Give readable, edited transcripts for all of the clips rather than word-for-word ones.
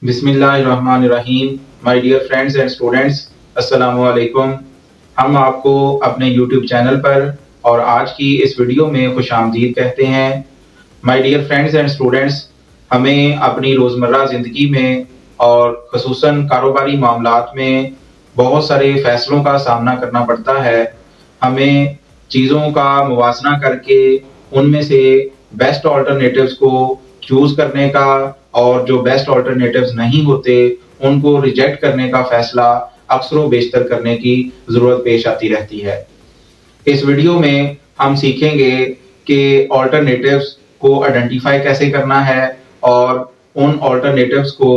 बिस्मिल्लाहिर्रहमानिर्रहीम। My dear friends and students, अस्सलामु अलैकुम। हम आपको अपने यूट्यूब चैनल पर और आज की इस वीडियो में खुशामदीद कहते हैं। My dear friends and students, हमें अपनी रोज़मर्रा ज़िंदगी में और ख़ुसूसन कारोबारी मामलात में बहुत सारे फ़ैसलों का सामना करना पड़ता है। हमें चीज़ों का मुवाज़ना करके उनमें से बेस्ट अल्टरनेटिव्स को चूज़ करने का और जो बेस्ट अल्टरनेटिव्स नहीं होते, उनको रिजेक्ट करने का फ़ैसला अक्सर-ओ-बेशतर करने की ज़रूरत पेश आती रहती है। इस वीडियो में हम सीखेंगे कि अल्टरनेटिव्स को आइडेंटिफ़ाई कैसे करना है और उन अल्टरनेटिव्स को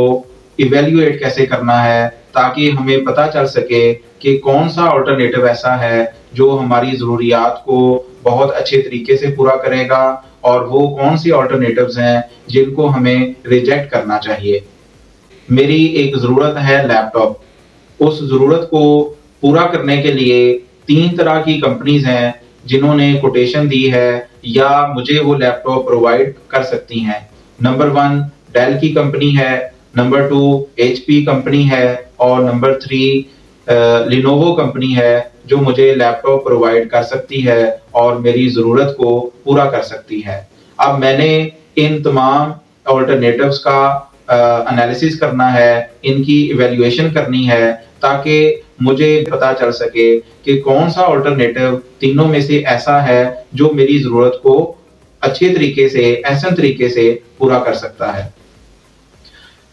इवैल्यूएट कैसे करना है, ताकि हमें पता चल सके कि कौन-सा अल्टरनेटिव ऐसा है जो हमारी ज़रूरियात को बहुत अच्छे तरीके से पूरा करेगा और वो कौन-सी अल्टरनेटिव्स हैं जिनको हमें रिजेक्ट करना चाहिए। मेरी एक ज़रूरत है लैपटॉप। उस ज़रूरत को पूरा करने के लिए 3 तरह की कंपनीज़ हैं जिन्होंने कोटेशन दी है या मुझे वो लैपटॉप प्रोवाइड कर सकती हैं। नंबर 1 डेल की कंपनी है, नंबर 2 एचपी कंपनी है और नंबर 3 लिनोवो कंपनी है जो मुझे लैपटॉप प्रोवाइड कर सकती है और मेरी ज़रूरत को पूरा कर सकती है। अब मैंने इन तमाम अल्टरनेटिव्स का एनालिसिस करना है, इनकी इवैल्यूएशन करनी है ताकि मुझे पता चल सके कि कौन-सा अल्टरनेटिव तीनों में से ऐसा है जो मेरी ज़रूरत को अच्छे तरीके से, एहसन तरीके से पूरा कर सकता है।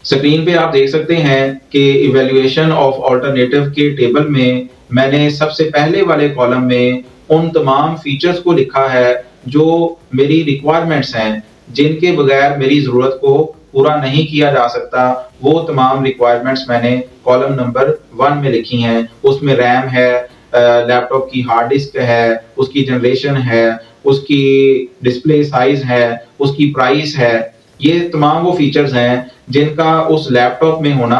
स्क्रीन पे आप देख सकते हैं कि इवैल्यूएशन ऑफ अल्टरनेटिव के टेबल में मैंने सबसे पहले वाले कॉलम में उन तमाम फीचर्स को लिखा है जो मेरी रिक्वायरमेंट्स हैं, जिनके बगैर मेरी ज़रूरत को पूरा नहीं किया जा सकता। वो तमाम रिक्वायरमेंट्स मैंने कॉलम नंबर 1 में लिखी हैं। उसमें रैम है, लैपटॉप की हार्ड डिस्क है, उसकी जनरेशन है, उसकी डिस्प्ले साइज़ है, उसकी प्राइस है। ये तमाम वो फीचर्स हैं जिनका उस लैपटॉप में होना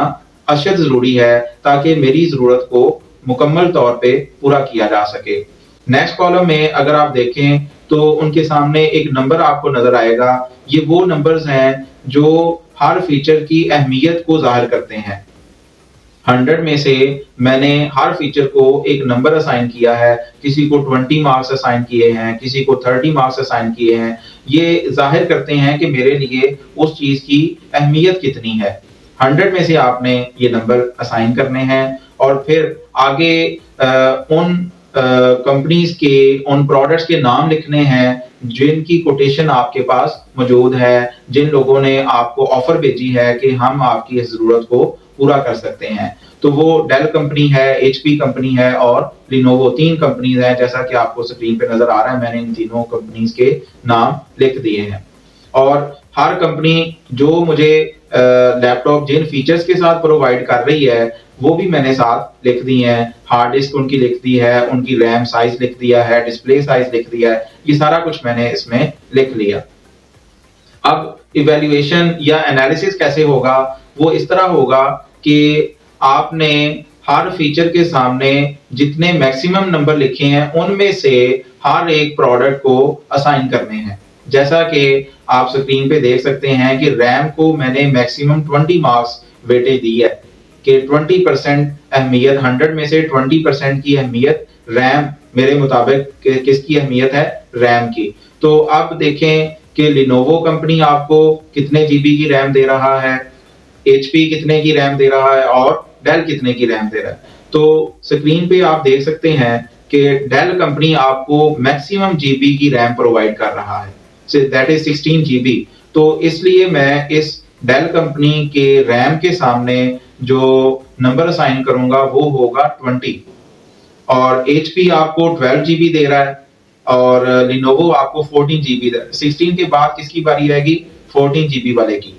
अशद ज़रूरी है ताकि मेरी ज़रूरत को मुकम्मल तौर पे पूरा किया जा सके। नेक्स्ट कॉलम में अगर आप देखें तो उनके सामने एक नंबर आपको नज़र आएगा। ये वो नंबर्स हैं जो हर फीचर की अहमियत को ज़ाहिर करते हैं। 100 में से मैंने हर फीचर को एक नंबर असाइन किया है, किसी को 20 मार्क्स असाइन किए हैं, किसी को 30 मार्क्स असाइन किए हैं। ये ज़ाहिर करते हैं कि मेरे लिए उस चीज़ की अहमियत कितनी है। 100 में से आपने ये नंबर असाइन करने हैं और फिर आगे उन कंपनीज़ के, उन प्रोडक्ट्स के नाम लिखने हैं जिनकी कोटेशन आपके पास मौजूद है, जिन लोगों ने आपको ऑफ़र भेजी है कि हम आपकी इस ज़रूरत को पूरा कर सकते हैं। तो वो डेल कंपनी है, एचपी कंपनी है और लिनोवो 3 कंपनीज़ हैं, जैसा कि आपको स्क्रीन पे नज़र आ रहा है। मैंने इन तीनों कंपनीज़ के नाम लिख दिए हैं और हर कंपनी जो मुझे लैपटॉप जिन फीचर्स के साथ प्रोवाइड कर रही है, वो भी मैंने साथ लिख दी हैं। हार्ड डिस्क उनकी लिख दी है, उनकी रैम साइज़ लिख दिया है, डिस्प्ले साइज़ लिख दिया है। ये सारा कुछ मैंने इसमें लिख लिया। अब इवैल्यूएशन या एनालिसिस कैसे होगा? वो इस तरह होगा कि आपने हर फीचर के सामने जितने मैक्सिमम नंबर लिखे हैं, उनमें से हर एक प्रोडक्ट को असाइन करने हैं। जैसा कि आप स्क्रीन पे देख सकते हैं कि रैम को मैंने मैक्सिमम 20 मार्क्स वेटेज दी है कि 20% अहमियत, 100 में से 20% की अहमियत रैम मेरे मुताबिक किसकी अहमियत है? रैम की। तो अब देखें कि लिनोवो कंपनी आपको कितने जीबी की रैम दे रहा है, एचपी कितने की रैम दे रहा है और डेल कितने की रैम दे रहा है। तो स्क्रीन पे आप देख सकते हैं कि डेल कंपनी आपको मैक्सिमम जीबी की रैम प्रोवाइड कर रहा है, दैट इज 16 जीबी। तो इसलिए मैं इस डेल कंपनी के रैम के सामने जो नंबर असाइन करूंगा वो होगा 20 और एचपी आपको 12 जीबी दे रहा है और लिनोवो आपको 14 जीबी दे रहा है। 16 के बाद किसकी बारी आएगी? 14 जीबी वाले की।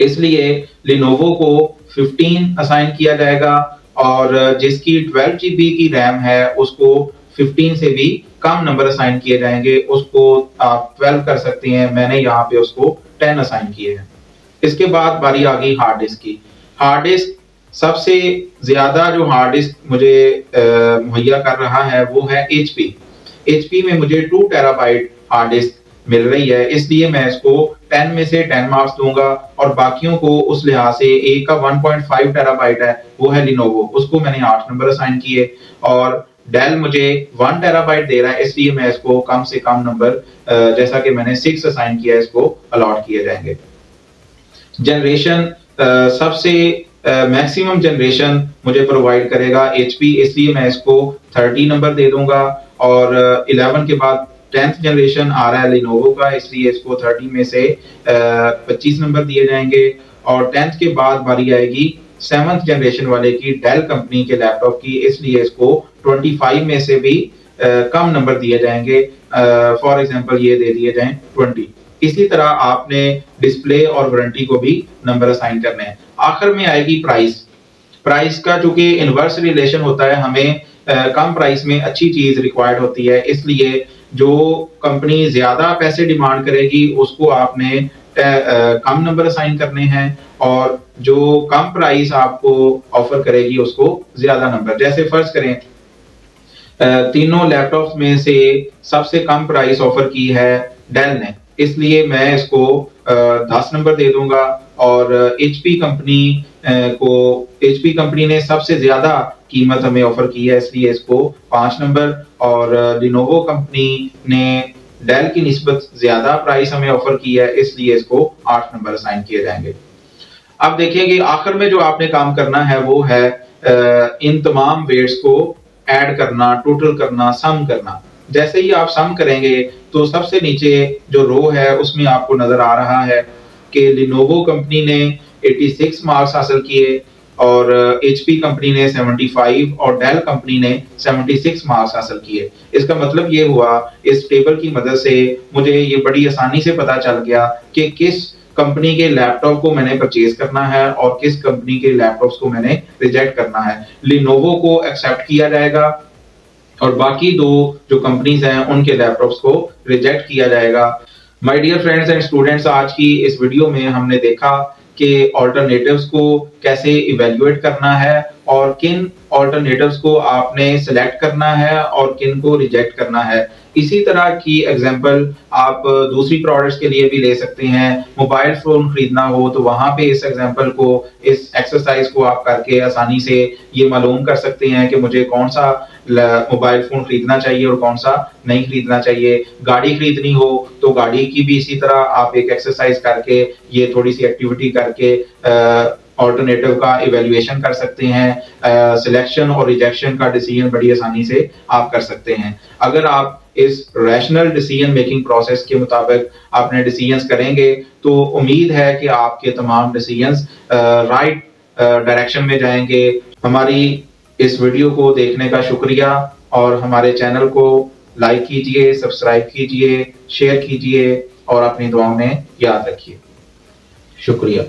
इसलिए लिनोवो को 15 असाइन किया जाएगा और जिसकी 12 जीबी की रैम है उसको 15 से भी कम नंबर असाइन किए जाएंगे। उसको आप 12 कर सकते हैं, मैंने यहाँ पे उसको 10 असाइन किए हैं। इसके बाद बारी आ गई हार्ड डिस्क की। हार्ड डिस्क सबसे ज्यादा जो हार्ड डिस्क मुझे मुहैया कर रहा है वो है एचपी। एचपी में मुझे 2 टेराबाइट हार्ड डिस्क मिल रही है, इसलिए मैं इसको 10 में से 10 मार्क्स दूंगा और बाकियों को उस लिहाज से एक का 1.5 टेराबाइट है, वो है लिनोवो, उसको मैंने 8 नंबर असाइन किए और डेल मुझे 1 टेराबाइट दे रहा है, इसलिए मैं इसको कम से कम नंबर जैसा कि मैंने 6 असाइन किया है, इसको अलॉट किए जाएंगे। जनरेशन सबसे मैक्सिमम जनरेशन मुझे प्रोवाइड करेगा एचपी, इसलिए मैं इसको 30 नंबर दे दूंगा और 11 के बाद 10th जनरेशन आ रहा है लिनोवो का, इसलिए इसको 30 में से 25 नंबर दिए जाएंगे और 10th के बाद बारी आएगी 7th जनरेशन वाले की, डेल कंपनी के लैपटॉप की, इसलिए इसको 25 में से भी कम नंबर दिए जाएंगे, फॉर एग्जांपल ये दे दिए जाएं 20। इसी तरह आपने डिस्प्ले और वारंटी को भी नंबर असाइन करने हैं। आखिर में आएगी प्राइस। प्राइस का चूंकि इनवर्स रिलेशन होता है, हमें कम प्राइस में अच्छी चीज रिक्वायर्ड होती है, इसलिए जो कंपनी ज्यादा पैसे डिमांड करेगी उसको आपने कम नंबर असाइन करने हैं और जो कम प्राइस आपको ऑफर करेगी उसको ज्यादा नंबर। जैसे फर्ज करें तीनों लैपटॉप्स में से सबसे कम प्राइस ऑफर की है डेल ने, इसलिए मैं इसको 10 नंबर दे दूंगा और एचपी कंपनी ने सबसे ज्यादा कीमत हमें ऑफर की है, इसलिए इसको 5 नंबर और लिनोवो कंपनी ने डेल की निस्बत ज्यादा प्राइस हमें ऑफर की है, इसलिए इसको 8 नंबर असाइन किए जाएंगे। अब देखिए कि आखिर में जो आपने काम करना है वो है इन तमाम वेट्स को ऐड करना, टोटल करना, सम करना। जैसे ही आप सम करेंगे तो सबसे नीचे जो रो है उसमें आपको नजर आ रहा है कि लिनोवो कंपनी ने 86 मार्क्स हासिल किए और एचपी कंपनी ने 75 और डेल कंपनी ने 76 मार्क्स हासिल किए। इसका मतलब ये हुआ, इस टेबल की मदद से मुझे ये बड़ी आसानी से पता चल गया कि किस कंपनी के लैपटॉप को मैंने परचेज करना है और किस कंपनी के लैपटॉप्स को मैंने रिजेक्ट करना है। लिनोवो को एक्सेप्ट किया जाएगा और बाकी दो जो कंपनीज हैं उनके लैपटॉप्स को रिजेक्ट किया जाएगा। My dear friends and students, आज की इस वीडियो में हमने देखा कि ऑल्टरनेटिव्स को कैसे इवैल्यूएट करना है और किन ऑल्टरनेटिव्स को आपने सिलेक्ट करना है और किन को रिजेक्ट करना है। इसी तरह की एग्जांपल आप दूसरी प्रोडक्ट्स के लिए भी ले सकते हैं। मोबाइल फोन खरीदना हो तो वहां पे इस एग्जांपल को, इस एक्सरसाइज को आप करके आसानी से ये मालूम कर सकते हैं कि मुझे कौन सा मोबाइल फोन खरीदना चाहिए और कौन सा नहीं खरीदना चाहिए। गाड़ी खरीदनी हो तो गाड़ी की भी इसी तरह आप एक एक्सरसाइज करके, ये थोड़ी सी एक्टिविटी करके ऑल्टरनेटिव का इवैल्यूएशन कर सकते हैं। सिलेक्शन और रिजेक्शन का डिसीजन बड़ी आसानी से आप कर सकते हैं। अगर आप इस रैशनल डिसीजन मेकिंग प्रोसेस के मुताबिक अपने डिसीजंस करेंगे तो उम्मीद है कि आपके तमाम डिसीजंस राइट डायरेक्शन में जाएंगे। हमारी इस वीडियो को देखने का शुक्रिया और हमारे चैनल को लाइक कीजिए, सब्सक्राइब कीजिए, शेयर कीजिए और अपनी दुआओं में याद रखिए। शुक्रिया।